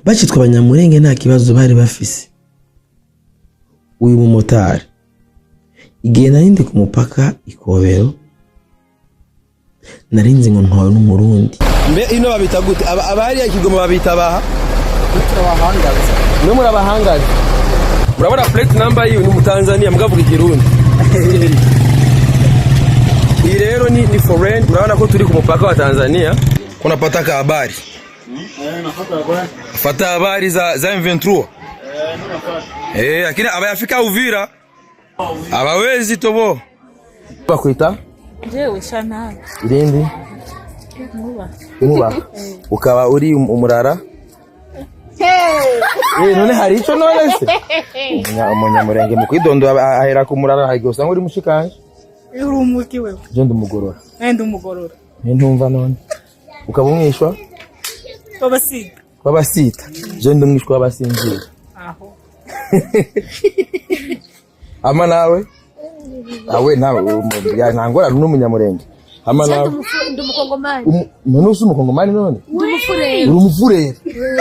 bacitwa abanyamurenge nta kibazo bari bafise. Uyu mumotari igihe narindi ku mupaka Ikobero narinzi ngo ntwawe n'umurundi. Mbe ino babita gute abahari Ikigoma babita baha turabahangaza no murabahangaza. Urabona plate number yiwe ni Mutanzania mugavuga Ikirundi. Hii rero ni foreign. Unaona ko turi ku mupaka wa Tanzania. Kuna pataka habari. Fata habari za M23. Lakini abayafika Uvira. Abawezi tobo. Bakwita? Jewe shana. Irindi? Muba. Ukaba uri umurara? None hari ico none se? Umunyamurenge mu kwidondo ahera ku murara hagiye usanga uri mushikanje. Uri umuki wewe? Je ndumugorora. Ndumugorora. Ntumva none. Ukaba umwishwa? Babasita. Je ndumwishwa abasinzira. Aho. Ama nawe? Awe nawe ntangora n'umunyamurenge. Ama nawe? Ndumukongomani. None usi umukongomani none? Ndumufurero. Uri umufurero.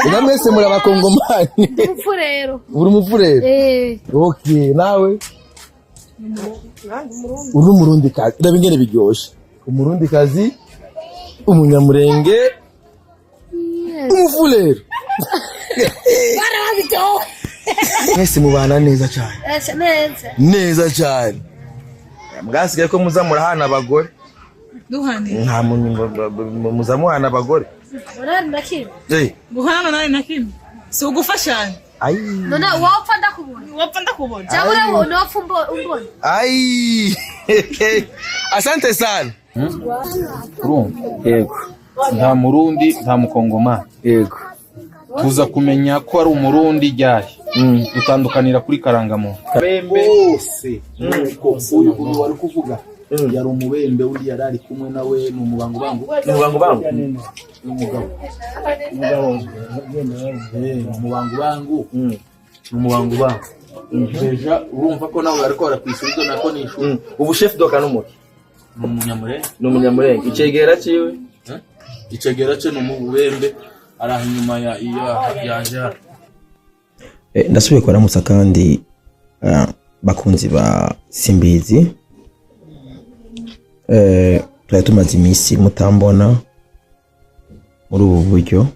Ega mwese muri abakongomani. Ndumufurero. Uri umufurero? Okay, nawe? Uri umurundi kazi. Ndabingene biryoshe. Umurundi kazi, umunyamurenge, umufurero. Barabito. Mwese mubana neza cyane. Neza cyane. Mwasigaye ko muzamurahana abagore. Duhane. Nta muzamuhana abagore. Urari nakimwe. Guhana nari nakimwe. Si ugufashanya. Ai. None wapfa ndakubona. Jawe unopfa umbona. Ai. Asante sana. Yego. Nta murundi nta mukongomani. Yego. Tuza kumenya ko ari umurundi ryari. Dutandukanira kuri karangamuntu. Bembe bose nuko uyu wari kuvuga yari umubembe uri yarari kumwe nawe n'umubango bangu n'umugabo n'umubango bangu deja urumva ko nawe ariko arakwisubiza nako nishu Ubu chef doka n'umuki n'umunyamurenge icegera ciwe icegera cyo n'umubembe araha inyuma ya jara. Ndasubiye kuramutsa kandi bakunzi ba Simbizi. Twari tumaze iminsi mutambona muri ubu buryo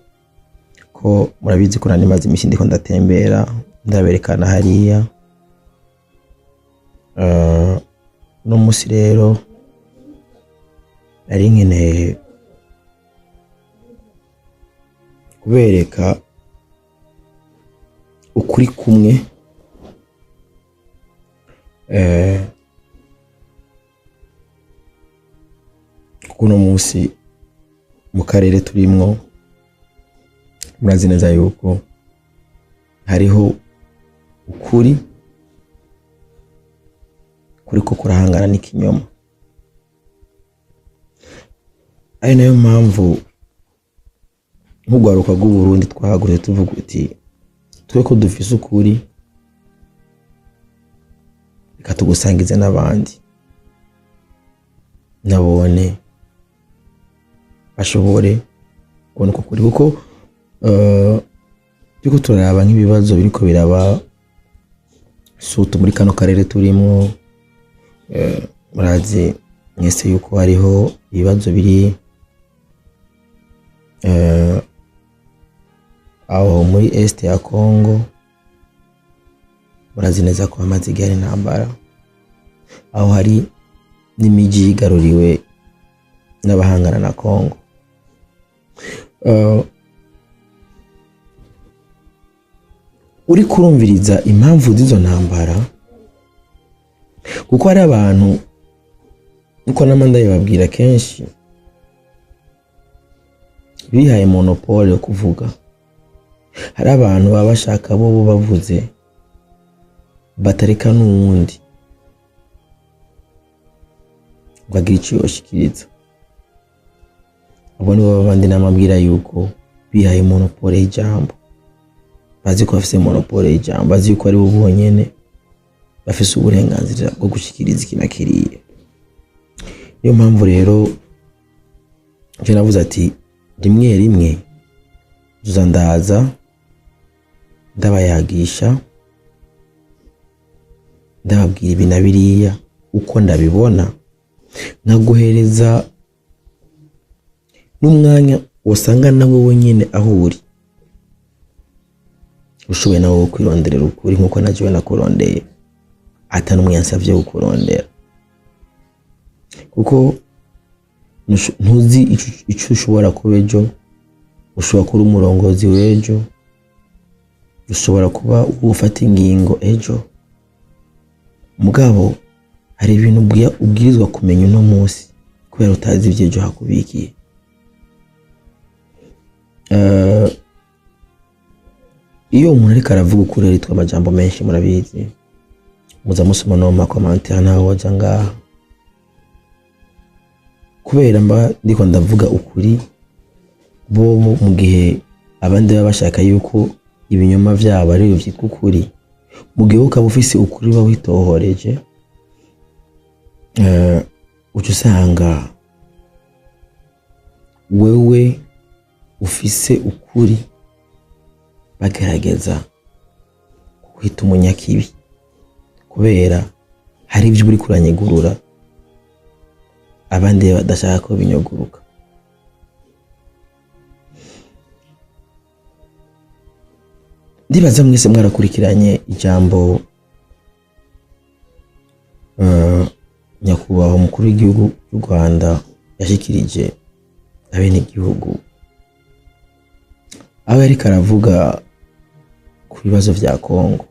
ko murabizi ko nani maze iminsi ndiko ndatembera ndaberekana hariya. No musi rero ari nkeneye kubereka ukuri kumwe kuno munsi mu karere turimwo murazi neza yuko hariho ukuri ko kurahangana n'ikinyoma. Ari nayo mpamvu nk'ugwaruka rw'u Burundi twahagurije tuvuga uti twe ko dufise ukuri reka tugusangize n'abandi nabone bashobore kubona uko kuri kuko turiko turaraba nk'ibibazo biriko biraba sutu muri kano karere turimo. Murazi mwese yuko hariho ibibazo biri aho muri este ya Congo. Murazi neza ko hamaze igihe intambara aho hari n'imiji yigaruriwe n'abahangana na Congo. Uri kurumviriza impamvu z'izo ntambara kuko hari abantu uko namanda yababwira kenshi bihaye monopole yo kuvuga. Hari abantu baba bashaka bo bavuze batareka n'uwundi bagira icyo yoshikiriza. Abo ni bo bandi namabwira yuko bihaye monopole y'ijambo, bazi ko bafise monopole y'ijambo, bazi yuko ari bo bonyene bafise uburenganzira bwo gushikiriza ikintu kiriye. Niyo mpamvu rero je navuze ati rimwe rimwe tuzandaza ndabayagisha ndababwira ibi na biriya uko ndabibona, nkaguhereza n'umwanya wasanga nawe wenyine aho uri ushoboye nawe kwironderera ukuri nkuko naje nakurondeye ata n'umwe yansavye gukurondera, kuko ntuzi ico ushobora kuba ejo. Ushobora kuba umurongozi w'ejo, ushobora kuba ufata ingingo ejo, mugabo hari ibintu ubwirizwa kumenya uno munsi kubera utazi ivy'ejo hakubikiye. Iyo umuntu ariko aravuga ukuri aritwa amajambo menshi, murabizi, muza musoma no mu commentaire naho waja ngaha, kubera mba ndiko ndavuga ukuri bo mu gihe abandi baba bashaka yuko ibinyoma vyabo ari byitwa ukuri. Mu gihe ukaba ufise ukuri ba witohoreje, uca usanga wewe ufise ukuri bagerageza kwita umunyakibi, kubera hari ibyo uri kuranyegurura abandi badashaka ko binyoguruka. Ndibaza mwese mwarakurikiranye ijambo nyakubahwa umukuru w'igihugu cy'u Rwanda yashikirije abene igihugu, aho yariko aravuga ku bibazo vya Kongo,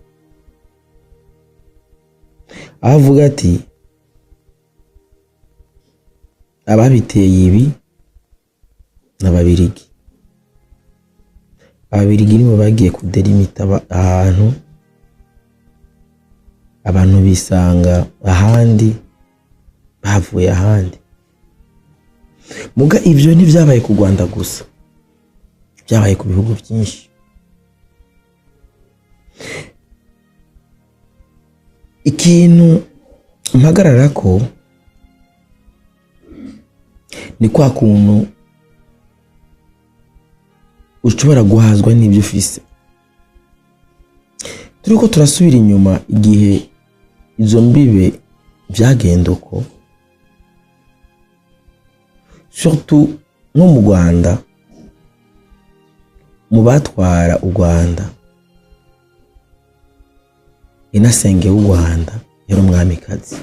aho avuga ati ababiteye ibi n'Ababirigi. Ababirigi nibo bagiye kudelimita ahantu abantu bisanga ahandi bavuye ahandi. Muga ivyo ntivyabaye ku Rwanda gusa, byabaye ku bihugu byinshi. Ikintu mpagarara ko ni kwa kuntu ushobora guhazwa n'ibyo ufise. Turiko turasubira inyuma igihe izo mbibe byagenda uko, surtout no mu Rwanda, mu batwara u Rwanda, inasenge y'u Rwanda yari umwamikazi.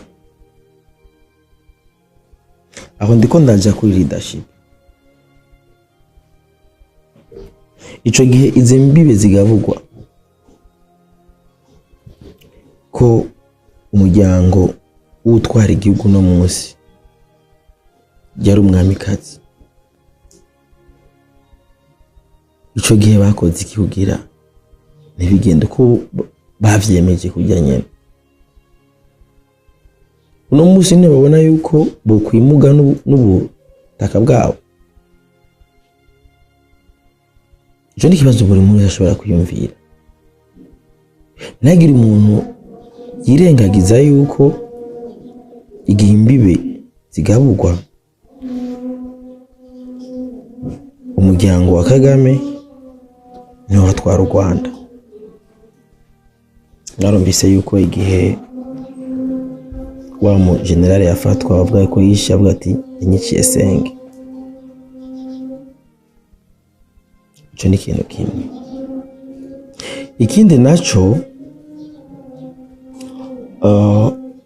Aho ndiko ndaja kuri leadership. Ico gihe izi mbibe zigavugwa ko umuryango utwara igihugu no munsi yari umwamikazi. Ico gihe bakoze ikihugira ntibigenda uko bavyemeje kujya nyene. Uno munsi ne babona yuko bo kwimuga n'ubutaka bwabo. Ico ni kibazo buri muntu ashobora kwiyumvira. Nagira umuntu yirengagiza yuko igihe imbibe zigabugwa umuryango wa Kagame niwo watwara u Rwanda. Narumvise yuko igihe wa mu general yafatwa bavuga ko yishe, avuga ati inyiciye senge. Ico ni ikintu kimwe. Ikindi naco,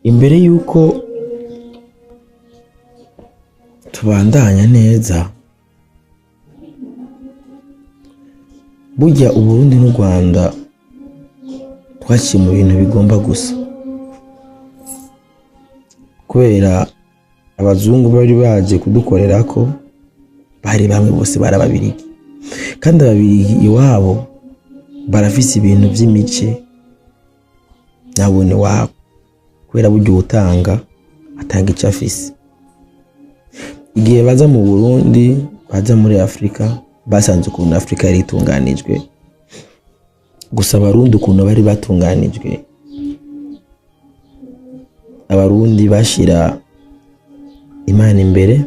imbere yuko tubandanya neza, burya Uburundi n'u Rwanda twaciye mu bintu bigomba gusa, kubera abazungu bari baje kudukorera ko bari bamwe bose barababirigi, kandi ababirigi iwabo barafise ibintu by'imice nabone wabo, kubera buryo utanga atanga icyo afise. Igihe baza mu Burundi, baza muri Afrika, basanze ukuntu Afrika yari itunganijwe, gusa Abarundi ukuntu bari batunganijwe. Abarundi bashira Imana imbere,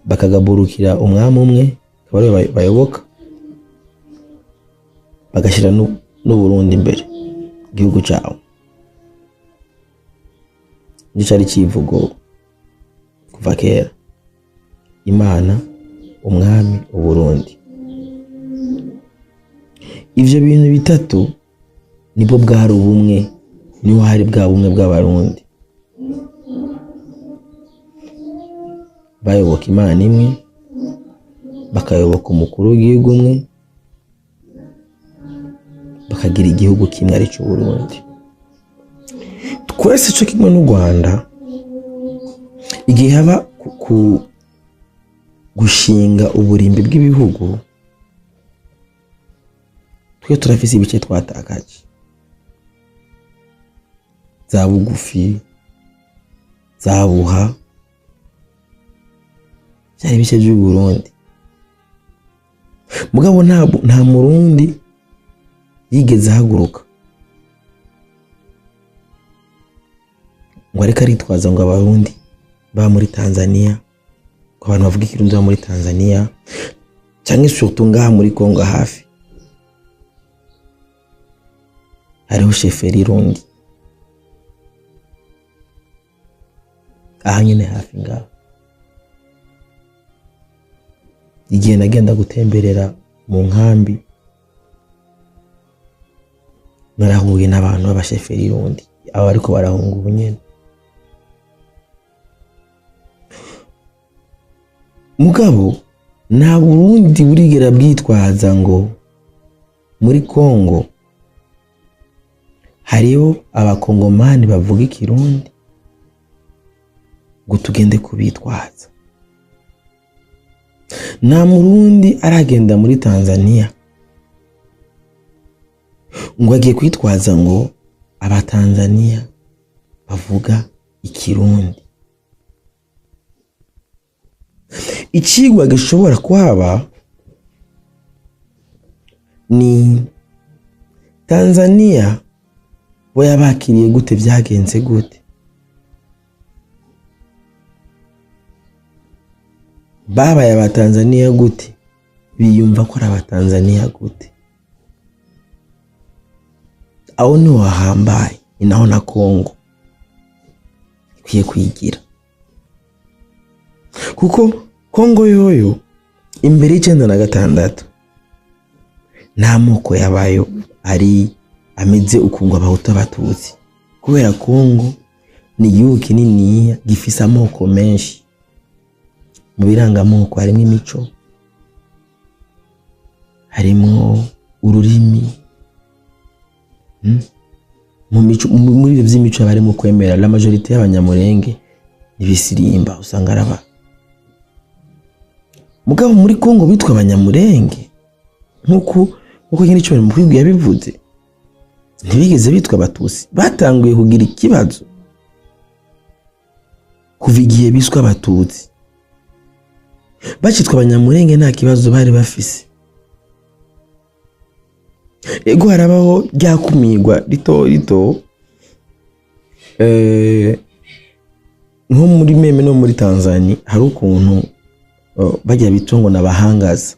bakagaburukira umwami umwe bari bayoboka. bagashira n'u Burundi imbere igihugu cyawo. Nicari kivugo kuva kera, Imana, umwami, Uburundi. Ivyo bintu bitatu nibo bwari ubumwe, niho hari bwa bumwe bw'abarundi. Bayoboka Imana imwe, bakayoboka umukuru w'igihugu umwe, bakagira igihugu kimwe ari cyo Burundi. Twese cyo kimwe n'u Rwanda, igihe haba gushinga uburimbi bw'ibihugu, twe turafise ibice twatakaje, za Bugufi, za Buha, byari ibice by'u Burundi. Mugabo nta Murundi yigeze haguruka ngo ariko aritwaza ngo abarundi ba muri Tanzania, ko abantu bavuga ikirundi ba muri Tanzania cyangwa surtout ngaha muri Kongo hafi hariho sheferi Rundi, aha nyine hafi ngaha. Igihe nagenda gutemberera mu nkambi, narahuye n'abantu b'abasheferi Rundi, abo ariko barahunga ubunyene. Mugabo nta Burundi burigera bwitwaza ngo muri Kongo hariho abakongomani bavuga ikirundi ngo tugende kubitwaza. Nta Murundi aragenda muri Tanzania ngo agiye kwitwaza ngo abatanzania bavuga ikirundi. Ikigwa gishobora kwaba ni Tanzania bo yabakiriye gute, byagenze gute, babaye abatanzania gute, biyumva ko ari abatanzania gute. Aho ni wahambaye, inaho na Kongo ikwiye kwigira, kuko Kongo yoyo imbere y'96 nta moko yabayo ari ameze ukungwa abahutu abatutsi, kubera Kongo ni igihugu kinini gifise amoko menshi. Mu birangamoko harimo imico, harimo ururimi, muri ibyo by'imico barimo kwemera la majorité y'abanyamurenge ibisirimba usanga araba. Mugabo muri Kongo bitwa abanyamurenge nkuko nyine cyo mu kwibwa yabivuze, ntibigeze bitwa abatutsi. Batanguye kugira ikibazo kuva igihe biswa abatutsi, bacitwa abanyamurenge nta kibazo bari bafise. Ego harabaho ryakumirwa rito nko muri meme no muri Tanzania hari ukuntu bajya bitongo nabahangaza,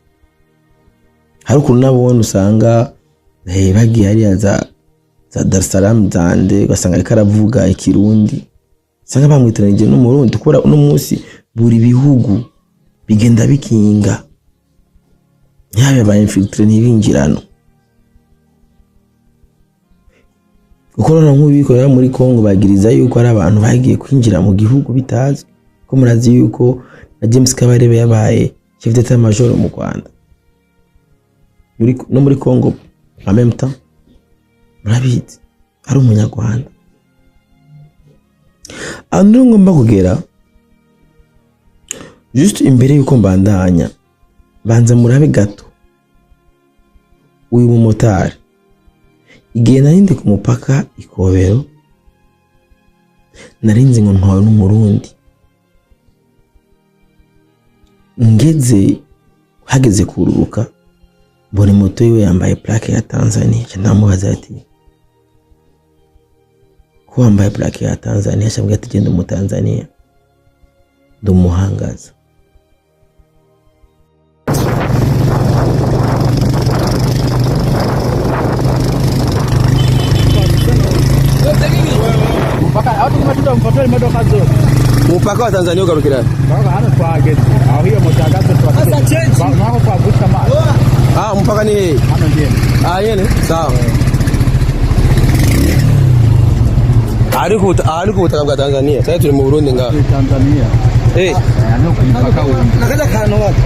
hari ukuntu nabone usanga bagiye hariya za Dar es Salaam zande ugasanga ariko aravuga ikirundi, usanga bamwitiranije n'umurundi. Kubera uno munsi buri bihugu bigenda bikinga yabe ba infiltre n'ibingirano. Ukorana nk'ubikorera muri Kongo bagiriza yuko ari abantu bagiye kwinjira mu gihugu bitazwi, ko murazi yuko na James Kabarebe yabaye chef d'état major mu Rwanda no muri Kongo en même temps, murabizi ari umunyarwanda. Andro ngomba kugera just imbere yuko mbandanya, banza murabe gato uyu mumotari igihe narindi ku mupaka Ikobero, narinzi ngo ntwawe n'umurundi. Ngeze hageze kururuka, mbona moto yiwe yambaye plaque ya Tanzania. Ndamubaza ati ko wambaye plaque ya Tanzania? Cyangwa ati genda mu Tanzania ndumuhangaza. Umupaka wa Tanzania ugarukira. Baba hano twageze. Aho iyo mutagaze twageze. Naho twaguca amazi. Umupaka ni hano ngene. Yene. Sawa. Ariko ubutaka bwa Tanzania. Sasa turi mu Burundi nga. Tanzania. Ano ku mupaka wundi. Nakaza kano wapi?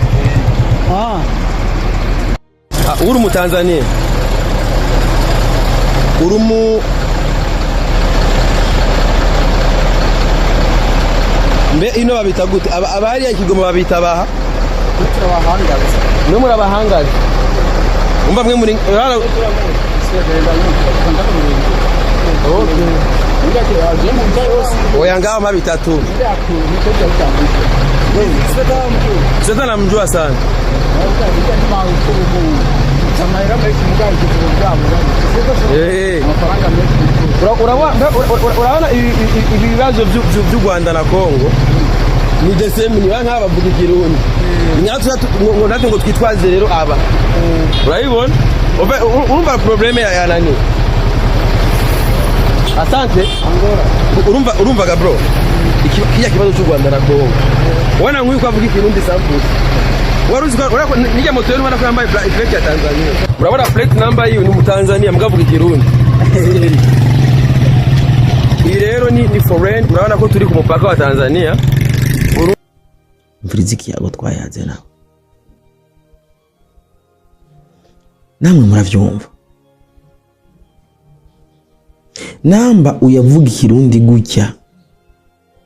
Uri mu Tanzania. Uri mu Mbe ino babita gute? Abari ya Kigoma babita baha? Turabahangaza. No murabahangaza. Umva mwe muri Oya ngao mabitatu. Sasa namjua sana. Uraona ibibazo by'u Rwanda na Kongo ni the same, ni banga bavuga Kirundi. Natwe ngo twitwaze rero aba. Urayibona? Urumva probleme ya nani? Asante. Urumva ga bro. Iki kibazo cy'u Rwanda na Kongo. Wana nk'uyu kwavuga Kirundi sample. Waruzi ko nijya moto yari wana kwambaye plate ya Tanzania. Urabona plate number hiyo ni mu Tanzania mugavuga Kirundi. Iyi rero ni foreign. Urabona ko turi ku mupaka wa Tanzania. Mvuriziki yabo twayaze nawe. Namwe muravyumva. Namba uyavuga Kirundi gutya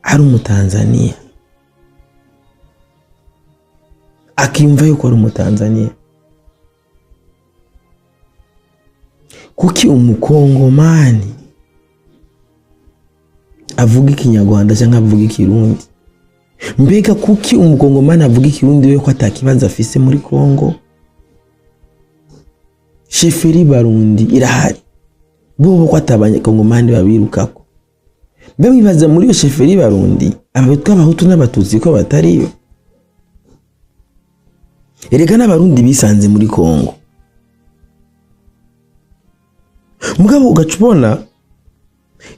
ari mu Tanzania. Akimva yuko ari mu Tanzania. Kuki umukongomani avuga Ikinyarwanda cyangwa avuga Kirundi? Mbega kuki umukongomani avuga Kirundi we ko atakibanza afise muri Kongo? Sheferi Barundi irahari. Bo ko atabanye kongomani babirukako. Mbe bibaza muri yo Sheferi Barundi abatwa abahutu n'abatutsi ko batariyo. Erega n'abarundi bisanze muri Kongo. Mugabo ugacubona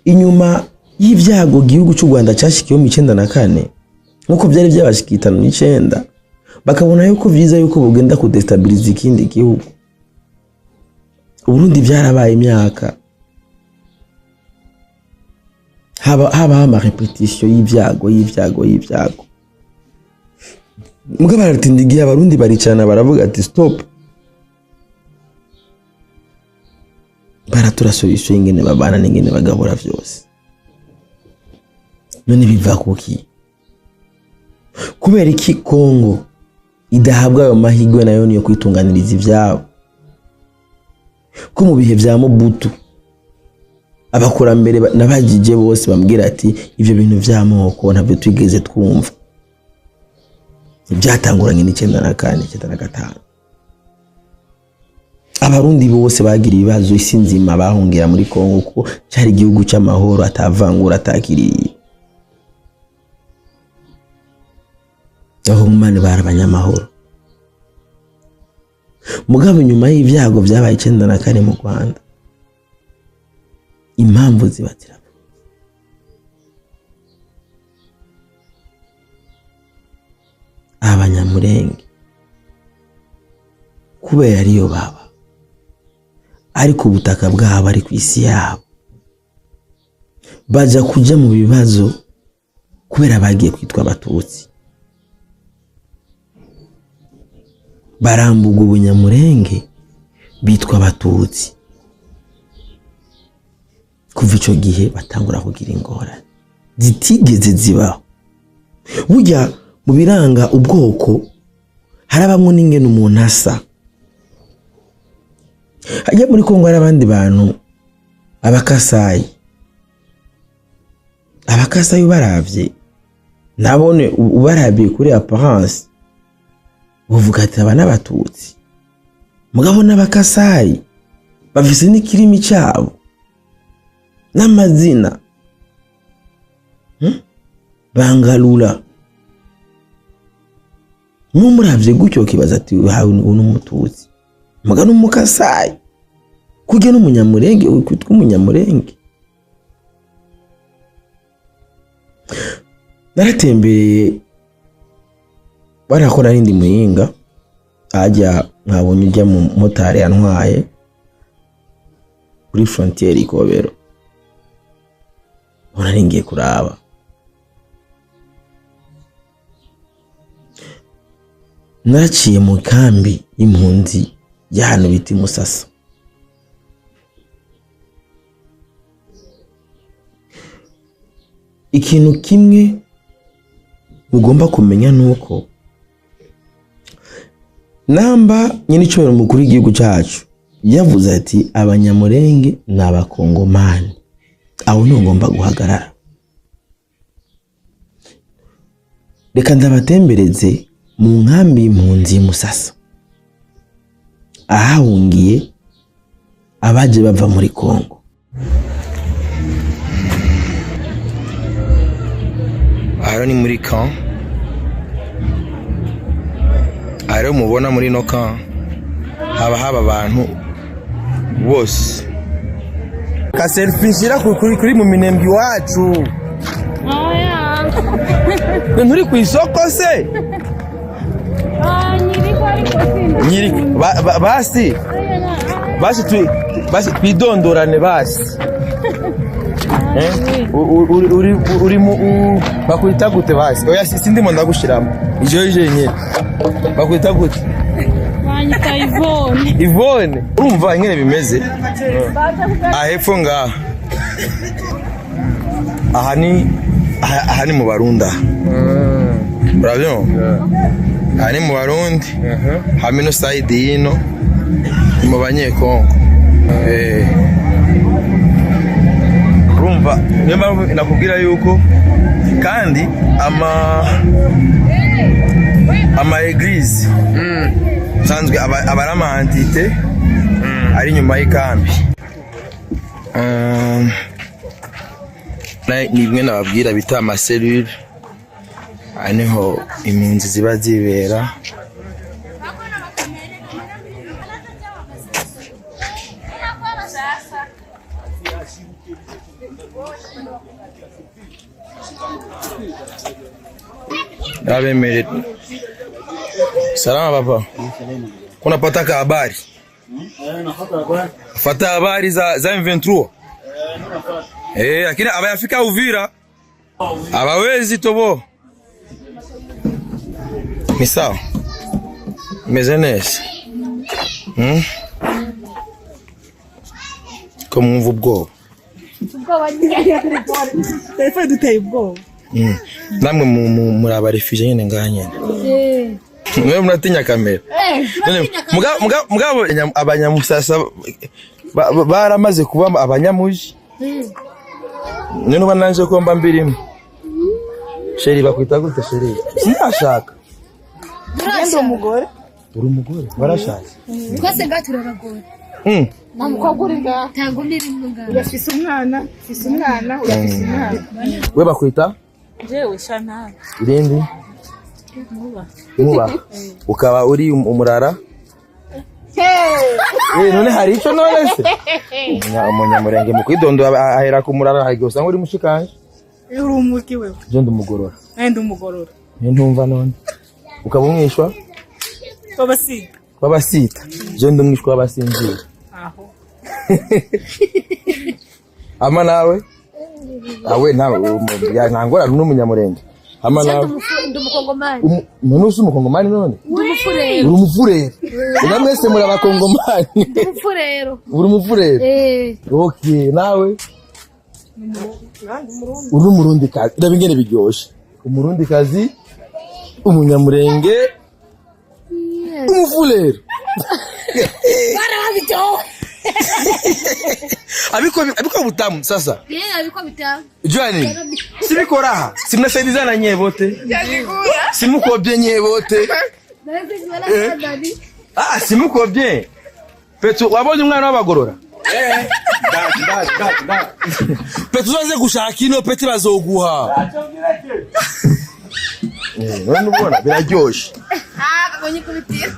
inyuma y'ivyago gihugu cy'u Rwanda cyashikiye mu 94 nkuko byari byabashikitana n'9 bakabona yuko vyiza yuko bugenda ku destabilize ikindi gihugu. Uburundi byarabaye imyaka haba ama repetition y'ivyago. Mugabo baratindigiye abarundi baricana baravuga ati stop. Baratura solution ingene babana n'ingene bagabura vyose. None biva kuki? Kubera iki Kongo idahabwa ayo mahigwe nayo niyo kwitunganiriza ivyabo? Ko mu bihe vya Mobutu abakurambere nabajije bose bambwira ati ivyo bintu vy'amoko ntabyo twigeze twumva. Byatanguranye n'94-95. Abarundi bose bagira ibibazo isi nzima bahungira muri Kongo ko cyari igihugu cy'amahoro atavangura atakiriye. Aho umane barabanyamahoro. Mugabo nyuma y'ivyago byabaye 94 mu Rwanda impamvu zibatira Abanyamurenge kubera ariyo baba ariko ubutaka bwabo ari ku isi yabo baja kuja mu bibazo kubera bagiye kwitwa abatutsi. Barambuga ubunyamurenge bitwa abatutsi. Kuva ico gihe batangura kugira ingorane zitigeze zibaho. Burya mu biranga ubwoko harabamwe n'ingene umuntu asa. Hajya muri Kongo hari abandi bantu abakasayi baravye nabone ubarabiye kuri apparence uvuga ati aba n'abatutsi. Mugabo n'abakasayi bafise n'ikirimi cyabo n'amazina Bangalula. Numuravye gutyo kibaza ati hawe n'umututsi. Muga n'umukasayi. Kuge n'umunyamurenge ukwitwa umunyamurenge. naratembeye barakora n'indi muhinga ajya nkabonye ujya mu motari yantwaye kuri frontiere Ikobero ngiye kuraba naciye mu kambi y'impunzi y'ahantu bita Musasa. Ikintu kimwe ugomba kumenya nuko namba nyine cyoro mukuru w'igihugu cyacu yavuze ati abanyamurenge n'abakongomani aho ntugomba guhagarara. Reka ndabatembereze mu nkambi y'impunzi Musasa ahahungiye abaje bava muri Kongo. Aha ni muri camp, aha mubona muri no camp haba abantu bose ka selfie shira kuri mu minembi wacu. Oya. Nturi ku isoko se? Nyiri basi twidondorane basi. Uri mu bakwita gute basi? Oya sindimo ndagushiramo. Ijo nyine. Bakwita gute? Banyita Yvonne. Yvonne. Urumva nyine bimeze? Ahepfo nga. Aha ni mu Barunda. Bravo. Aha ni mu Barundi. Hamwe no side yino mu Banyekongo. Urumva niyo mpamvu nakubwira yuko kandi ama eglise sanzwe abarama antite ari nyuma y'ikambi. Ni bimwe nababwira bita amaselule aniho impunzi ziba zibera. Abemere. Salama baba. Kuna pataka habari? Fata habari za M23. Lakini abayafika Uvira. Abawezi tobo. Ni sawa. Mezenes. Comme on vous go. Telefone duteye ubwoba. Namwe muri abarefije nyene nganye. Mwe muratinya kamera. Mugabo abanyamusasa baramaze kuba abanyamuji. None bananje ko mba mbirimo. Sheri bakwita gute sheri? Sinashaka. Ndi umugore. Uri umugore barashaka. Twese gatura abagore. Namukobwa uri ngaha. Ntago ndiri ngaha. Urafise umwana, ufise umwana, urafise umwana. We bakwita? Jewe Shana. Irindi? Muba. Ukaba uri umurara? None hari icyo none se? Umunyamurenge mu kwidondo ahera ku murara hagiye usanga uri mushikanje. Uri umuki wewe? Je ndumugorora. Ndi umugorora. Ntumva none. Ukaba umwishwa? Babasita. Je ndumwishwa abasinzira. Aho. Ama nawe? Awe nawe ntangora n'umunyamurenge. Ama nawe? Ndumukongomani. None usi umukongomani none? Ndumufurero. Uri umufurero. Ega mwese muri abakongomani. Ndumufurero. Uri umufurero? Okay, nawe? Uri umurundi kazi. Ndabingene biryoshe. Umurundi kazi, umunyamurenge, umufurero. Barabito. Abiko butamu sasa. Abiko bitamu. Joani, sibikora aha. Simnashaidizana nyebote. Simukobye nyebote. Simukobye. Petu wabonye umwana w'abagorora? Petu zaze gushaka ino peti bazoguha. None ubona biraryoshe. Kabonye kubitira.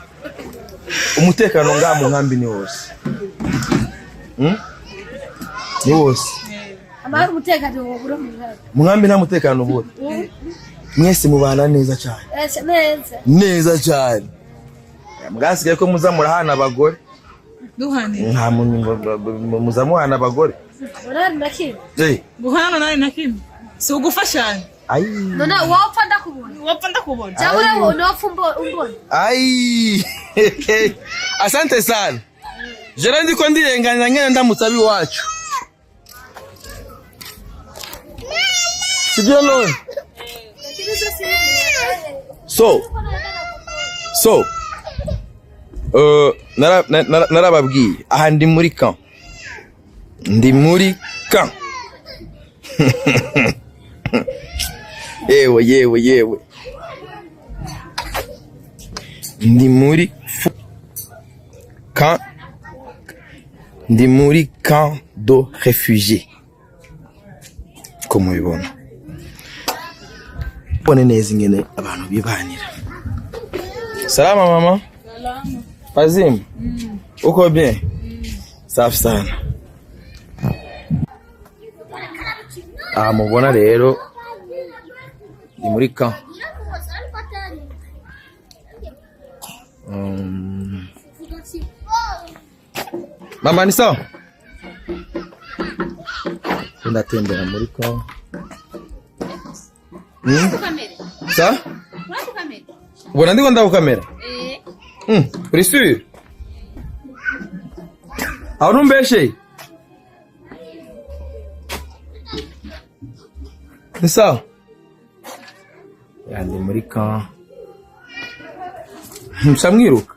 Umutekano nga mu nkambi ni wose. Ni wose. Amahoro umutekano wabura mu nkambi. Mu nkambi nta mutekano ubura. Mwese mubana neza cyane. Neza. Neza cyane. Mwasigaye ko muza murahana abagore. Duhane. Nta muza muhana abagore. Urari nakimwe. Guhana nari nakimwe. Si ugufashanya. Ai. None wapfa ndakubona. Wapfa ndakubona. Cyangwa urabona wapfa umbona. Ai. Asante sana. Jera ndiko ndirenganya ngene ndamutsabi wacu. Sibyo none. So narababwiye aha ndi muri camp. Ndi muri camp. Yewe. Ndi muri camp. Ndi muri camp de réfugiés. Comme mubibona. Bone neza ingene abantu bibanira. Salama mama. Salama. Pazim. Uko bien? Safi sana. Mubona rero ni muri camp. Mama ni sawa? Ndatembera muri camp. Sa? Ubona ndiko ndakukamera? Uri sûr? Aho numbeshe? Ni sawa? Yandi muri camp. Msamwiruka?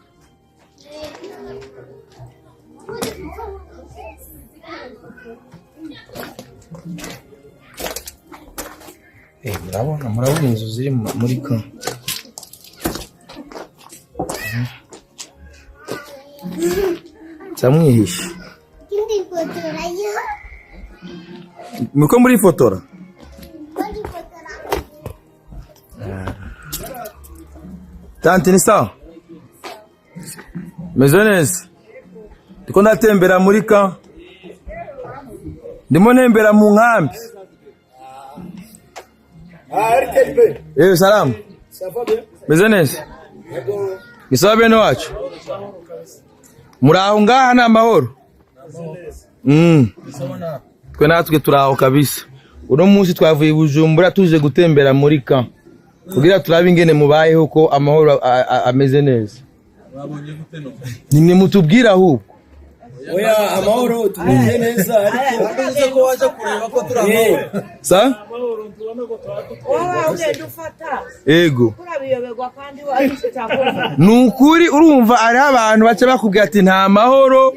Murabona inzu ziri muri camp. Samwihisha. Muko muri fotora? Tanti ni sawa? Mezones. Ndiko ndatembera muri camp. Ndimo nembera mu nkambi. Salam. Mezones. Gisabe no wacu. Muraho ngaha na mahoro. Twe natwe turaho kabisa. Uno munsi twavuye Bujumbura tuje gutembera muri camp. Kugira turabe ingene mubayeho ko amahoro ameze neza. Babonye gute no? Nimwe mutubwira ahubwo. Oya amahoro tumeze neza ariko ko waje kureba ko turaho. Sa? Ego. Nukuri urumva ari abantu bace bakubwira ati nta mahoro.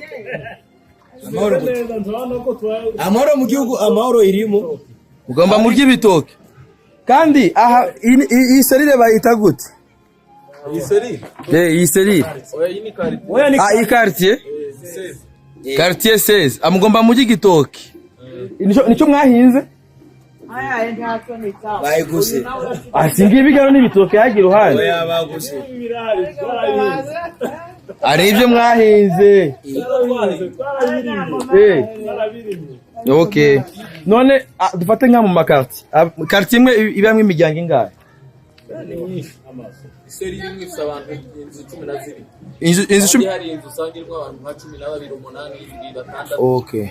Amahoro mu gihugu amahoro irimo. Ugomba murya ibitoke. Kandi aha iyi serire bayita gute? Iyi serire? Iyi serire. Oya ni quartier. Iyi quartier? Quartier 16. Amugomba murya igitoke. Nico mwahinze? Aya ntacyo nita. Bayiguse. Singibi gano n'ibitoke yagira uruhande. Oya baguse. Ari ibyo mwahinze. Okay. None dufate nka mu makarti. Quartier imwe ibamwe imiryango ingahe? Iseri rimwe ifite abantu inzu 12. Inzu 10 hari inzu usangirwa abantu nka 12 8 6. Okay.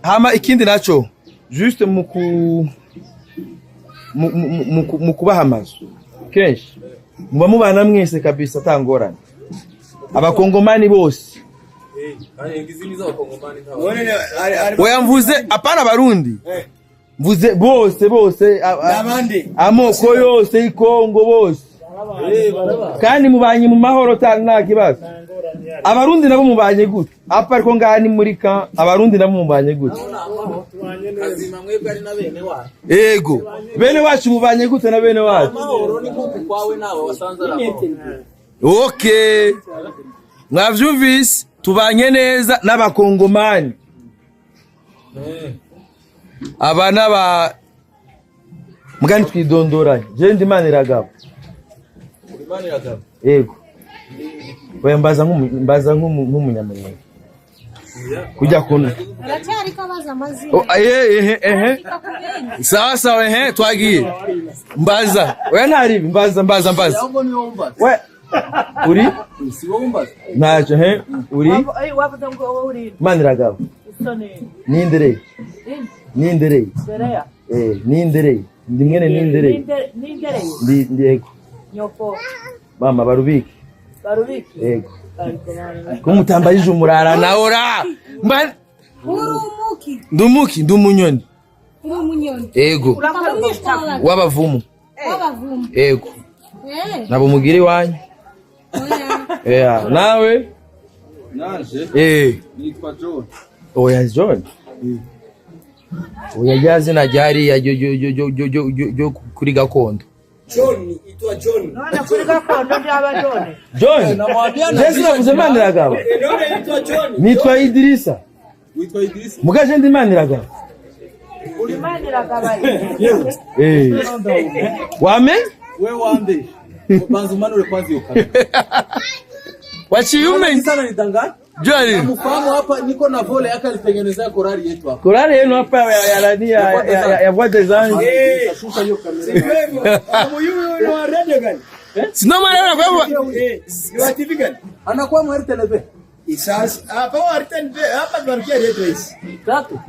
Hama ikindi naco juste mu kubaha amazu. Kenshi muba mubana mwese kabisa tangorana. Abakongomani bose. Oya mvuze apana barundi. Mvuze bose amoko yose ikongo bose. Kandi mubanye mu mahoro nta kibazo. Abarundi nabo mubanye gute? Apa ariko ngani muri camp abarundi nabo mubanye gute? Kazima mwebwe ari na bene wacu. Ego. Bene wacu mubanye gute na bene wacu? Amahoro ni kuko kwawe nawe wasanze arako. Okay. Mwavyumvise tubanye neza n'abakongomani. Abana ba mugani twidondoranye. Je ndi Maniragabo. Maniragabo. Ego. Oya mbaza nk'umunyamurenge. kujya kuno aracyari kabaza amazina sawa twagiye mbaza oya ntaribi mbaza we uri ntacyo uri Maniragaba Nindere Nindere ndi mwene Nindere ndego mama barubiki yego kumutambayije umurara naora ndumuki ndumunyoni yego wabavumu yego nabo mugiri wanyu nawe naje nitwa John oya John oya yazina ryari yo kuri gakondo John itwa John none kuri gakondo byaba John Yesu navuze Maniragaba none itwa John nitwa Idrissa witwa Idrissa mugaje ndi Maniragaba uri Maniragaba wame wewe wambe banza umanure kwanza iyo kamera wachiume sana nitanga John mfano hapa niko na vole yake alitengenezea korali yetu hapa korali yenu hapa ya vote zangu shusha hiyo kamera Huyu wa radio gani? sina maana kwa Wa TV gani? anakuwa mwari telebe Isas hapa wa RTN hapa tunarukia radio hizi. tatu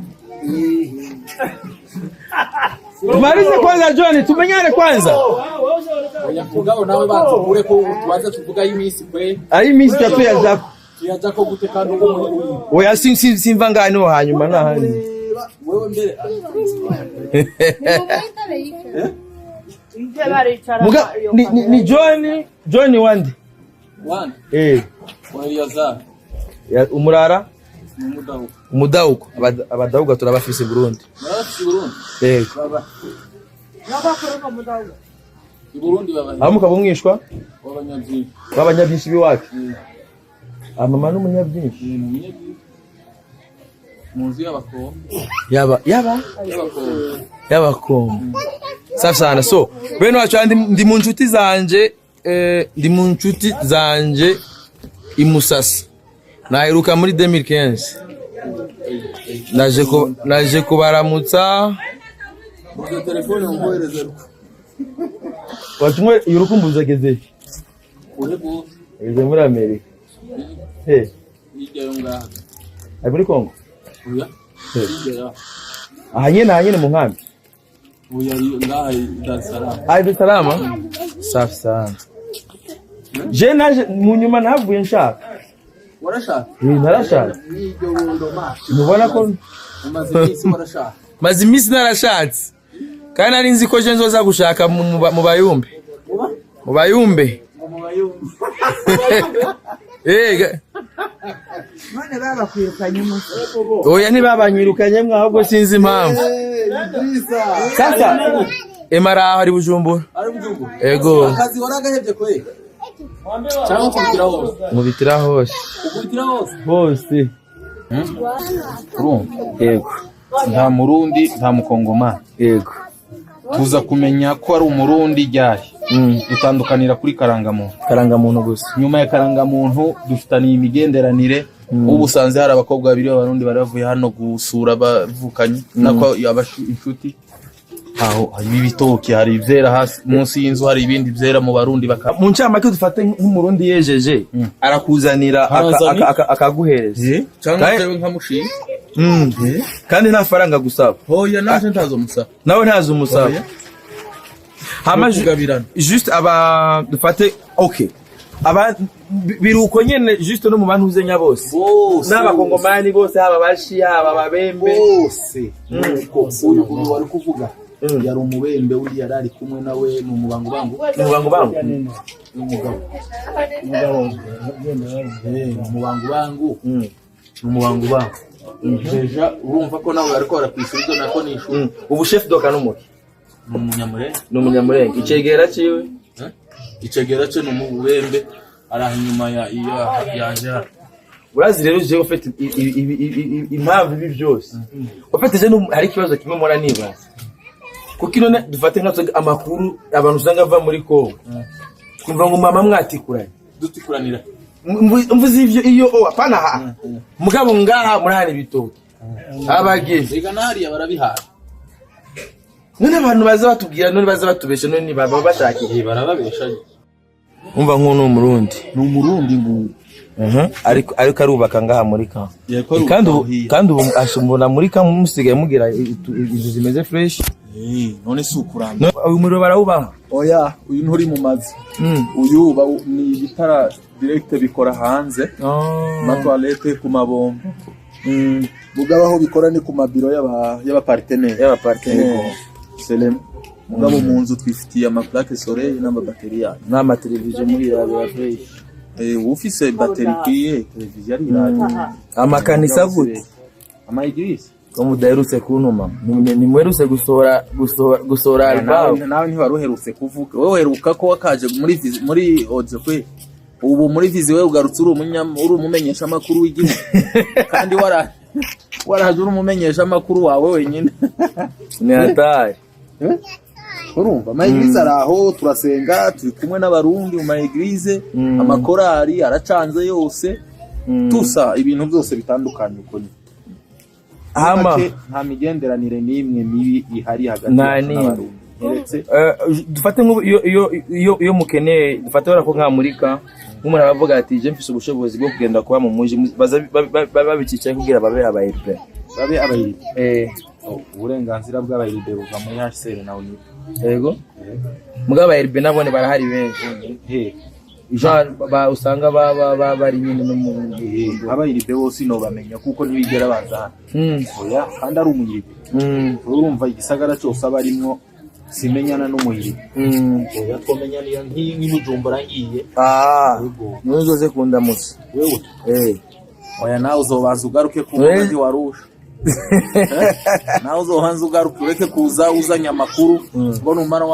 tumalize kwanza John tumenyane kwanza Oyakugao nawe batubure ko tuanze tuvuga imisi kwe ari misi tatu ya zako yaza ko gutekana ngo oya simvanga no hanyuma na hani wewe mbere muga ni John wandi one wayaza ya umurara umudahuko abadahuga turabafise Burundi baba n'abakuru mudahuga Burundi baba amuka bumwishwa w'abanyabyinshi biwacu mama n'umunyabyinshi munzi y'abako y'abako safi sana so bene wacu ndi mu nshuti zanje imusasa naheruka muri 2015 naje kubaramutsa muri telefone ngohereza watumwe yurukumbuza geze urego eze muri Amerika ijya yonga ari muri Kongo oya ijya ahanye mu nkambi oya ngaha Dar es Salaam Dar es Salaam safi sana je naje mu nyuma navuye nshaka warashaka narashaka nijyo ndoma mubona ko mazimisi narashatse kandi ari nzi ko je nzoza gushaka mu bayumbe none baba kwirukanye musi oya ntibabanyirukanye ahubwo sinzi impamvu sasa emara ari Bujumbura ego akazi waragahebye kwe cyangwa kubitira hose hose yego nta murundi nta mukongoma yego tuza kumenya ko ari umurundi ryari dutandukanira kuri karangamuntu gusa nyuma ya karangamuntu dufitaniye imigenderanire ubusanze hari abakobwa babiri b'abarundi bari bavuye hano gusura bavukanye nako inshuti aho hari ibitoki hari ivyera hasi munsi y'inzu hari ibindi vyera mu barundi mu ncamake dufate nk'umurundi yejeje arakuzanira akaguhereza cyangwa tewe nkamushi kandi nta faranga gusaba hoya naje ntazo musaba nawe ntazo umusaba hamajugabirana juste aba dufate okay aba biruko nyene juste no mu bantu uzenya bose n'abakongomani bose haba bashi haba babembe bose nuko uyu wari kuvuga yari umubembe uri yarari kumwe nawe n'umubango bangu umubango bangu deja urumva ko nawe ariko arakwisubiza nako nishu ubu chef doka n'umuki n'umunyamurenge icegera cyo n'umubembe arahinyuma ya urazi rero je ufite impamvu ibi byose ufite je hari kibazo kimwe mora nibaza kuko none dufate nka amakuru abantu usanga bava muri Kongo kumva ngo mama mwatikuranira mvuze ivyo iyo apana mugabo ngaha murahari bitoke abageze ega nahariya barabihara none abantu baza batubwira none baza batubesha none baba bashaka barababesha umva nk'uno umurundi ngo ariko arubaka ngaha muri ka kandi ubu ashumbona muri ka musigaye mugira izo zimeze fresh none si ukuramba uyu muriro barawubaha oya uyu nturi mu mazi uyu ni ibitara direct bikora hanze na toilette ku mabombo mugabo aho bikora ni ku mabiro y'aba partenaire selem mugabo mu nzu twifitiye ama plaque soleil n'ama batterie n'ama television muri ya fresh ufise batterie kiye television ari radio amakanisa gute ama igirisi ko mudaherutse kuntuma ni mwerutse gusora album nawe ntiwaruherutse kuvuga wewe heruka ko wakaje muri audio kwe ubu muri vizi wewe ugarutse uri umumenyesha makuru w'igihugu kandi waraje uri umumenyesha makuru wawe wenyine ni hatari urumva ama eglise araho turasenga turi kumwe n'abarundi mu eglise amakorari aracanze yose tusa ibintu byose bitandukanye uko ni nta migenderanire n'imwe mibi ihari hagati y'abarundi dufate iyo mukeneye dufate ko nkamurika nk'umuntu aravuga ati je mfise ubushobozi bwo kugenda kuba mu muji babikicaye kugira babe abayirbe uburenganzira bw'abayirbe buva muri HCR nawe ni yego mugabo abayirbe nabone barahari benshi usanga bari nyine no mu abayirbe bose no bamenya kuko ntibigera baza oya kandi ari umuyirbe urumva igisagara cyose abarimwo simenyana n'umuhirwe oya twomenyaniye nk'imujumbura ngiye nuzoze kundamutse wewe oya nawe uzobanza ugaruke ku mundi warusha nawe uzohanza ugaruke ureke kuza uzanye amakuru ngo numara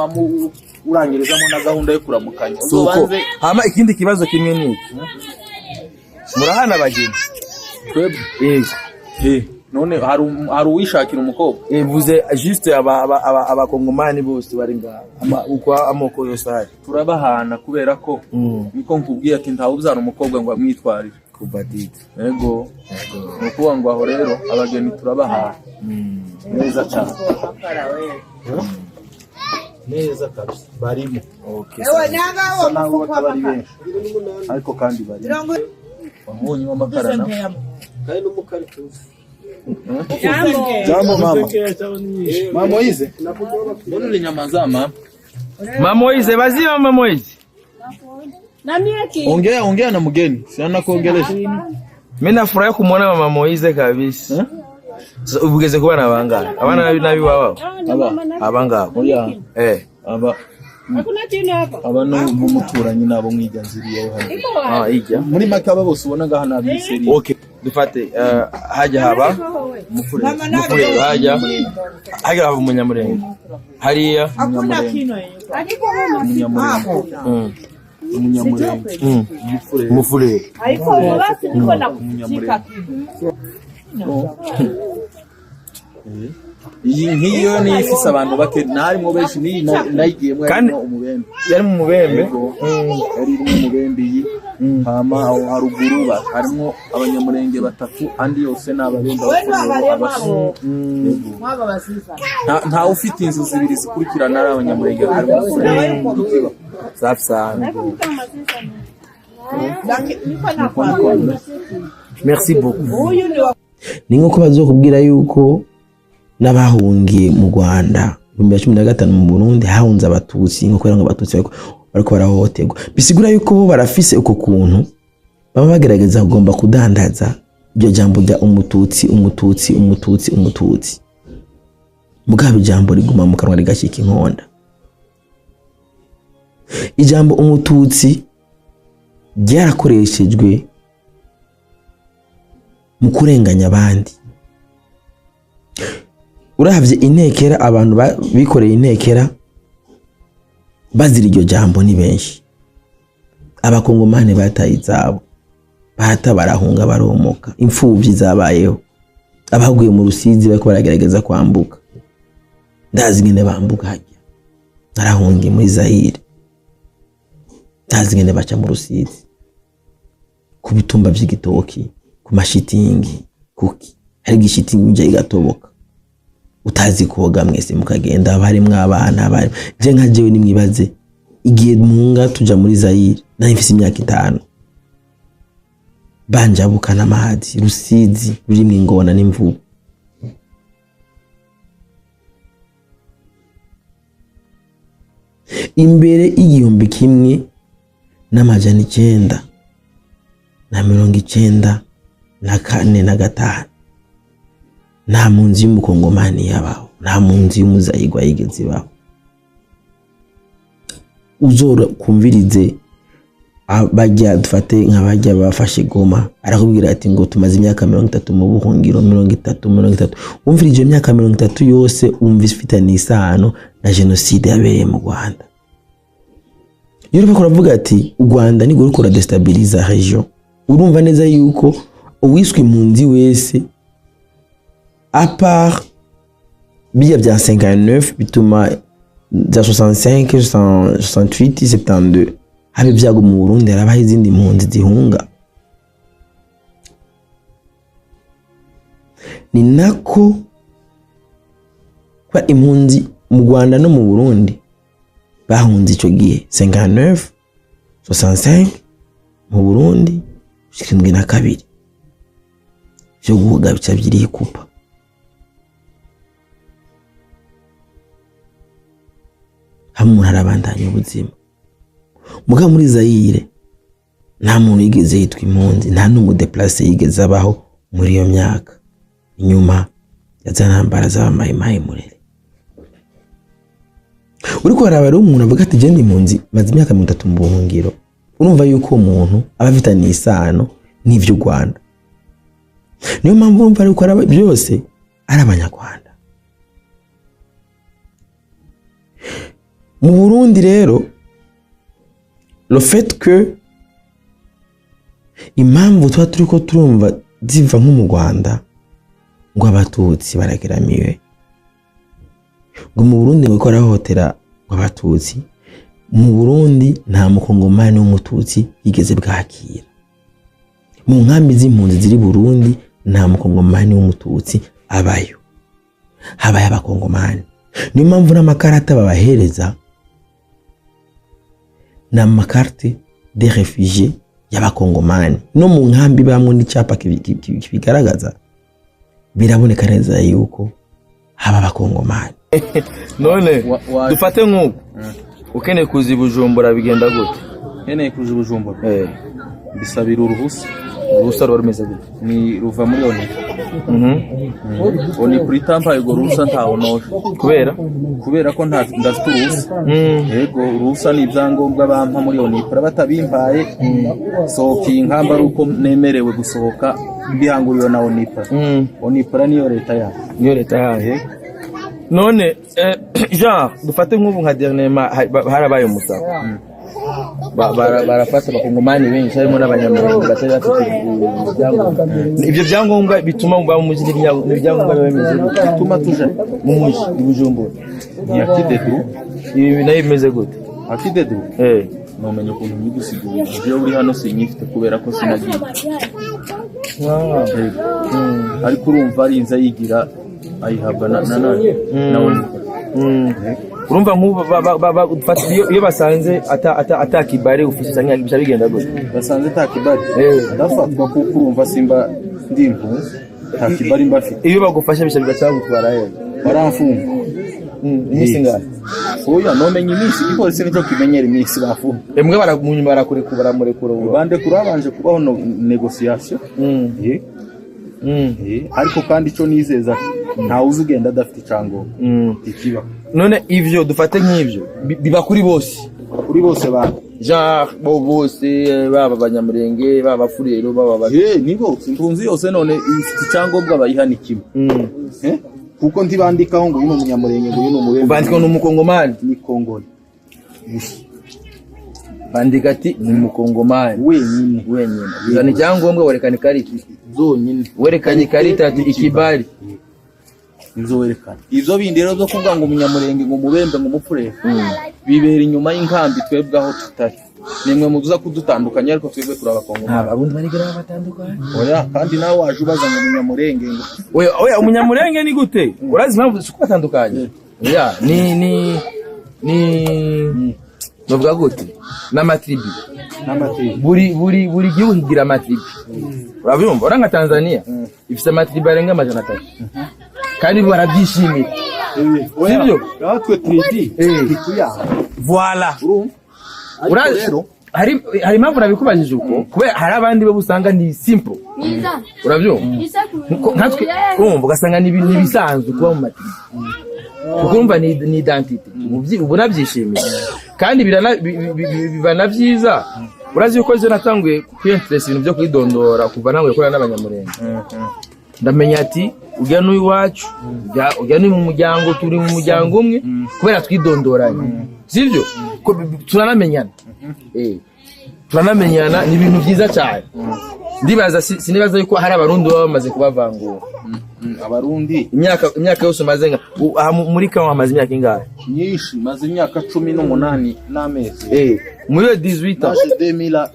urangirizamo na gahunda yo kuramukanya uzobanze hama ikindi kibazo kimwe ni murahana bageni none hari uwishakira umukobwa vuze juste abakongomani bose bari ngaha uko amoko yose hari turabahana kubera ko niko nkubwiye ati ntawe uzana umukobwa ngo amwitwarire kubadite yego nuko ngo aho rero abageni turabahana neza cyane neza kabisa barimo ariko kandi barimo bamunyi w'amakara na kandi n'umukara tuzi Jambo mama. Mama Moize. Mbona ni nyama za mama? Mama Moize, bazi mama Moize. Na miaki. Ongea na mgeni. Siana kuongelesha. Mimi nafurahi kumuona mama Moize kabisa. Ubugeze kuba nabanga. Abana nabi wao. Abanga. Oya. Aba Hakuna chini hapa. Abantu bumuturanyi nabo mwiganziriye hano. Ijya. Muri make aba bose ubona ngaha nabiseri. Okay. Dufate haja haba mufure haja haba umunyamurenge hariya umunyamurenge mufure ariko bose niko nakushika iyi nkiyo ni ifise abantu bake narimo benshi ni nayigiyemo umubembe yari mu mubembe yari mu mubembe iyi hama aho haruguru harimo abanyamurenge batatu andi yose n'ababembe nta ufite inzu zibiri zikurikirana ari abanyamurenge harimo safi sana merci beaucoup ni nko bazokubwira yuko n'abahungiye mu Rwanda mu 2015 mu Burundi hahunze abatutsi nko kwera ngo abatutsi bariko barahohoterwa bisigura yuko bo barafise uko kuntu baba bagerageza kugomba kudandaza iryo jambo rya umututsi mugabe jambo riguma mu kanwa rigashika inkonda ijambo umututsi ryarakoreshejwe mu kurenganya abandi uravye intekera abantu bikoreye intekera bazira iryo jambo ni benshi abakongomane bataye izabo barahunga baromoka imfuvyi zabayeho abaguye mu Rusizi bariko baragerageza kwambuka ndazi ngene bambuka hajya narahungiye muri Zaire ndazi ngene baca mu Rusizi ku bitumba by'igitoki ku mashitingi kuki hari gishitingi uje igatoboka utazi koga mwese mukagenda bari mwabana bari je nka jewe nimwibaze igihe munga tuja muri Zaire nari mfise imyaka 5 banjabukana amazi Rusizi rurimo ingona n'imvubu imbere igihumbi kimwe n'amajana 994 na 5 nta munzi y'umukongomani yabaho nta munzi y'umuzayigwa yigeze baho uzora kumvirize abajya dufate nk'abajya bafashe Goma arakubwira ati ngo tumaze imyaka 30 mu buhungiro 30 umvirije imyaka 30 yose umvise ifitanye isano na genocide yabereye mu Rwanda yoro bakora vuga ati u Rwanda ni gukora destabiliza region urumva neza yuko uwiswe impunzi wese à part biya bya 59 bituma za 65 68 72 habe byago mu Burundi arabaho izindi impunzi zihunga ni nako kwa impunzi mu Rwanda no mu Burundi bahunze ico gihe 59 65 mu Burundi 72 byo guhuga bica byiri kupa hamwe harabandanya ubuzima muga muri Zaire nta muntu yigeze yitwa impunzi nta n'umudeplace yigeze abaho muri iyo myaka inyuma yazanambara z'abamayimayi murere uriko harabara umuntu avuga ati je ndi impunzi maze imyaka 30 mu buhungiro urumva yuko umuntu aba afitanye isano n'ivyo Rwanda niyo mpamvu urumva ariko araba byose ari abanyarwanda mu Burundi rero le fait que impamvu twa turiko turumva ziva nko mu Rwanda ngo abatutsi barageramiwe ngo mu Burundi ngo korahotera abatutsi mu Burundi nta mukongomani w'umututsi yigeze bwakira mu nkambi z'impunzi ziri Burundi nta mukongomani w'umututsi abayo habaye abakongomani niyo mpamvu n'amakarata babahereza na makarte des réfugiés y'abakongomani no mu nkambi bamwe n'icapa kibigaragaza biraboneka neza yuko haba abakongomani none dufate nk'uko ukeneye kuzi Bujumbura bigenda gute Nkeneye kuzi Bujumbura bisabira uruhusa ruba rumeze gute ni ruva muri oni kuri tampa ego ruhusa ntaho noje kubera ko ndafite uruhusa yego uruhusa ni ibyangombwa bampa muri oni batabimpaye sohoka inkamba ari uko nemerewe gusohoka mbihanguriwe na onipra niyo leta yayo none Jean dufate nk'ubu nka dernièrement harabaye umusako barafata abakongomani benshi harimo n'abanyamurenge batari bafite ibyo byangombwa bituma mu mujyi n'ibyangombwa bimeze bituma tuja mu mujyi Bujumbura yakidedu ibi nayo bimeze gute akidedu nomenye ukuntu nyigusigura iyo uri hano sinyifite kubera ko sinagiye ariko urumva ari inza yigira ayihabwa na urumva nk'ubu iyo basanze atakibare ufise cyangwa bisha bigenda gute basanze atakibare ndafatwa kuko urumva simba ndimpu atakibare mbafite iyo bagufasha bisha bigacagutwara baramfunga imisi ngaho oya nomenye imisi igipolisi nicyo kimenyera imisi bafunga emwe baramunyuma barakurekura baramurekura bande kurabanje kubaho negotiation ariko kandi ico nizeza nta uzugenda adafite icyangombwa ikiba none ivyo dufate nk'ivyo biba kuri bose ba genre bose baba abanyamurenge baba furero baba nibo impunzi yose none icyangombwa bayihana kimwe kuko ntibandikaho ngo uyu umunyamurenge ngo uyu umubembe bandika no mukongomani ni kongoni bandika ati ni mukongomani wenyine bizana icyangombwa werekana ikarita zonyine werekanye ikarita ati ikibari nizo werekana ivyo bindi rero byo kuvuga ngo umunyamurenge ngo umubembe ngo umupfurere bibera inyuma y'inkambi twebwe aho tutari nimwe muduza kudutandukanya ariko twebwe turabakongomani abundi barigera batandukanye oya kandi nawe waje ubaza mu munyamurenge oya umunyamurenge ni gute urazi impamvu suko batandukanye oya ni novuga gute n'amatribi buri gihugu kigira amatribi urabyumva ora nka Tanzania ifite amatribi arenga 300 kandi barabyishimira sibyo natwe tribi ikuya voilà rero hari impamvu nabikubajije uko kubera hari abandi bo busanga ni simple urabyumva nkatwe urumva ugasanga ni ibintu bisanzwe kuba mu matribi ukumva ni identity ubona byishimiye kandi bibana byiza urazi yuko je natanguye kwinterest ibintu byo kwidondora kuva nawe gukora n'abanyamurenge ndamenya ati ujya n'uyu wacu ujya ni mu muryango turi mu muryango umwe kubera twidondoranye sivyo turanamenyana turanamenyana ni ibintu byiza cyane ndibaza sinibaza yuko hari abarundi baba bamaze kubavangura abarundi imyaka yose maze muri kawa amaze imyaka ingahe nyinshi maze imyaka 18 n'amezi muri 18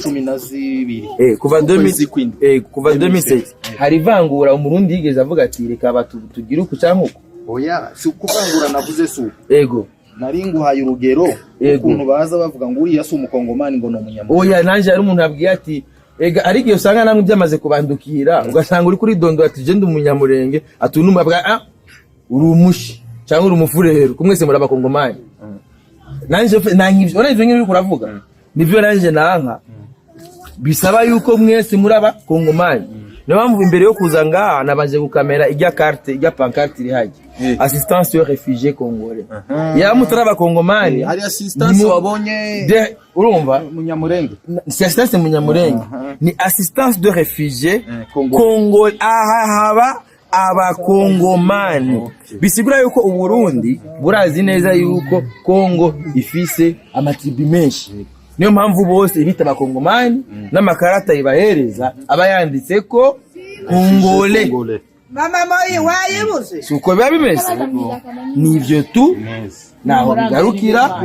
2007 kuva 2007 hari vangura umurundi yigeze avuga ati reka batugira uku cyangwa uko oya si kuvangura navuze su ego nari nguhaye urugero ukuntu baza bavuga ngo uriya si umukongomani ngo no munyamurenge oya nanje ari umuntu abwiye ati ega ariko usanga namwe byamaze kubandukira ugasanga uri kuri dondo ati je ndi umunyamurenge atunuma bwa uri umushi cyangwa uri umufurero kumwese muri abakongomani nanje nangivyo ora ivyo ngiye kuravuga nivyo nanje nanka bisaba yuko mwese muri abakongomani niyo mpamvu imbere yo kuza ngaha nabaje gukamera ijya carte ijya pancarte iri haje assistance aux réfugiés congolais ya mutara abakongomani hari assistance wabonye urumva munyamurenge si assistance munyamurenge ni assistance de réfugiés congolais haba abakongomani bisigura yuko uburundi burazi neza yuko Kongo ifise amatribi menshi niyo mpamvu bose bita abakongomani n'amakarata ibahereza abayanditse ko Kongole mama moyi wayibuze suko biba bimeze nivyo tu naho bigarukira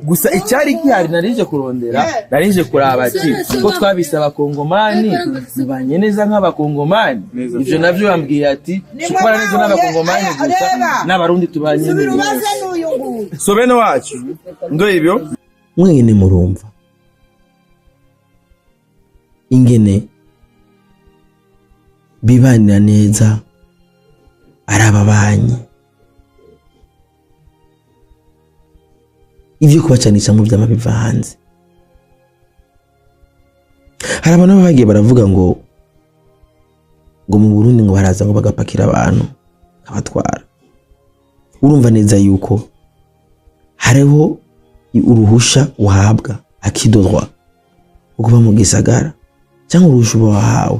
gusa icyari gihari narije kurondera narije kuraba ati ko twabisaba abakongomani nibanye neza nk'abakongomani ivyo navyo bambwiye ati sukora neza n'abakongomani gusa n'abarundi tubanye neza so bene wacu ndo ivyo mwene murumva ingene bibanira neza arababanyi ivyo kubacanisha mu vyama biva hanze hari abantu bagiye baravuga ngo mu Burundi ngo baraza ngo bagapakira abantu abatwara urumva neza yuko hariho uruhusha uhabwa akidodwa ukuba mu gisagara cyangwa uruhusha wahawe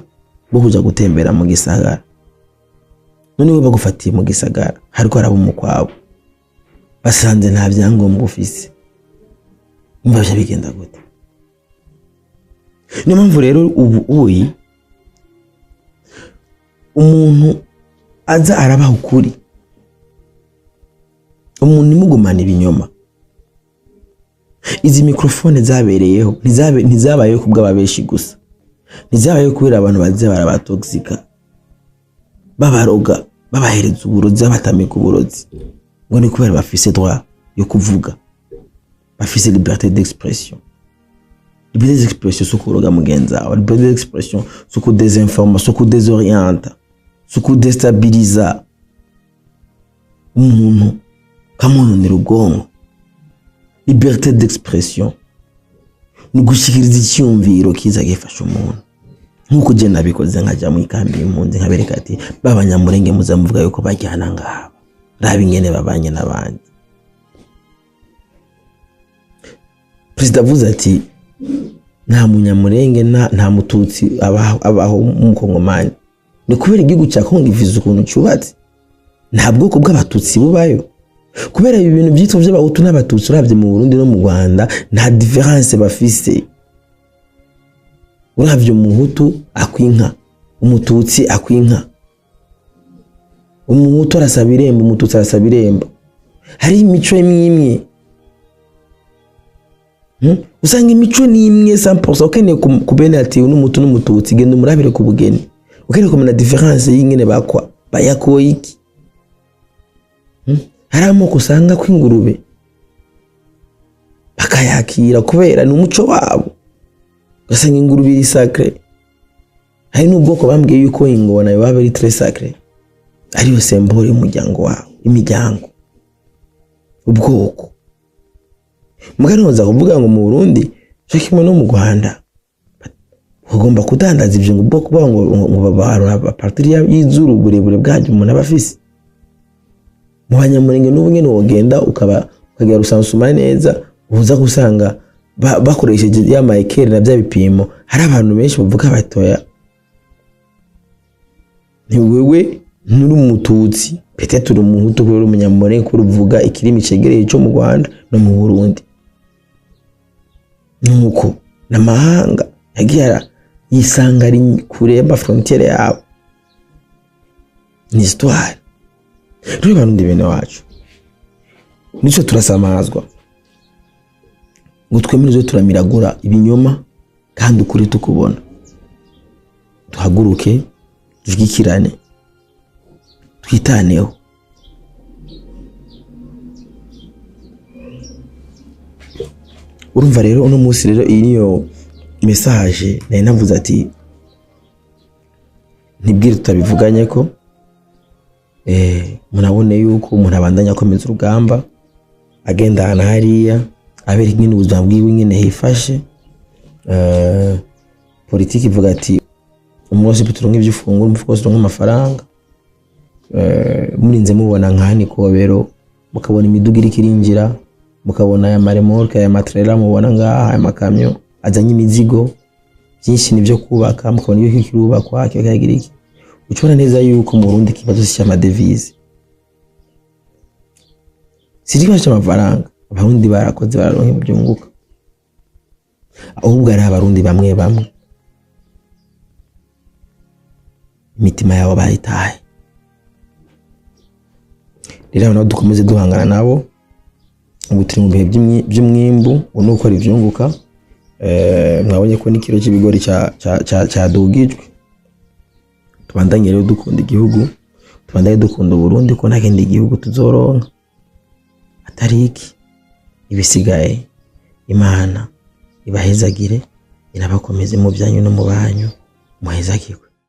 bwo kuja gutembera mu gisagara none we bagufatiye mu gisagara hariko haraba umukwabo basanze nta byangombwa ufise umva bya bigenda gute niyo mpamvu rero ubu umuntu aza arabaho ukuri umuntu nimugumana ibinyoma izi mikrofone zabereyeho ntizabayeho kubw'ababeshi gusa ntizabayeho kubera abantu baze barabatoxika babaroga babahereza uburozi batamika uburozi ngo ni kubera bafise droit yo kuvuga bafise liberté d'expression liberté d'expression sukuroga mugenza wa liberté d'expression suku désinforma suku désorienta suku déstabiliza umuntu kamunonera ubwonko liberté d'expression ni gushikiriza icyumviro kiza gifasha umuntu nkuko je nabikoze nkaja mu ikambi y'impunzi nkabereka ati babanyamurenge muzamuvuga yuko bajyana ngaba rabi ngene babanye nabandi President avuze ati nta munyamurenge nta mututsi abaho mu Kongomani ni kubera igihugu cya Kongo ivize ukuntu cyubatse nta bwoko bw'abatutsi bubayo kubera ibi bintu byitwa by'abahutu n'abatutsi uravye mu Burundi no mu Rwanda nta difference bafise uravye umuhutu akwinka umututsi akwinka umuhutu arasaba irembo umututsi arasaba irembo hari imico imwe usanga imico ni imwe 100% ukeneye kubena ati n'umutu n'umututsi genda umurabire ku bugeni ukeneye kumenya difference y'ingene bakwa bayakoye iki haramo kusanga kw'ingurube bakayakira kubera ni umuco wabo gasanga ingurube iri sacré hari n'ubwoko bambwiye yuko ingona baba ari très sacré ariyo symbole y'umuryango wabo imiryango ubwoko mugano baza kuvuga ngo mu Burundi cyo kimwe no mu Rwanda ugomba kudandaza ivyo ngo ubwoko bwa ngo babarura partir y'izuru burebure bwaje umuntu abafise mu banyamurenge n'ubunye no wogenda ukagira rusansuma neza uza gusanga bakoresheje ya maikere na bya bipimo hari abantu benshi bavuga batoya ni wewe nuri umututsi peut-être uri umuhutu kuri umunyamurenge kuri uvuga ikirimi cegereye cyo mu Rwanda no mu Burundi nuko namahanga yagira yisanga ari kureba frontiere yabo ni histoire rero barundi bene wacu nico turasamazwa ngo twemeze turamiragura ibinyoma kandi ukuri tukubona tuhaguruke tujikirane twitaneho urumva rero uno munsi rero iyi niyo message nari navuze ati nibwire tutabivuganye ko munabone yuko umuntu abandanya akomeza urugamba agenda hana hariya abera ingene ubuzima bwiwe ingene hifashe politiki ivuga ati umunsi turonka ivyo ufungura umufuko turonka amafaranga murinze mubona nkani kobero mukabona imiduga iri kirinjira mukabona aya maremorke aya matrela mubona ngaha aya makamyo azanye imizigo byinshi nivyo kubaka mukabona iyo kirubakwa kikagira iki ucona neza yuko mu Burundi kibazo cy'amadevize siriba cy'amafaranga abarundi barakoze bararonka ibyunguka ahubwo ari abarundi bamwe bamwe imitima yabo bayitaye rero nabo dukomeze duhangana nabo ubu turi mu bihe by'umwimbu unuko ari ivyunguka mwabonye ko n'ikiro cy'ibigori cya dugijwe tubandanye rero dukunda igihugu tubandanye dukunda Burundi ko nta kindi gihugu tuzoronka atari iki ibisigaye Imana ibahezagire inabakomeze mu byanyu no mu banyu muhezagirwe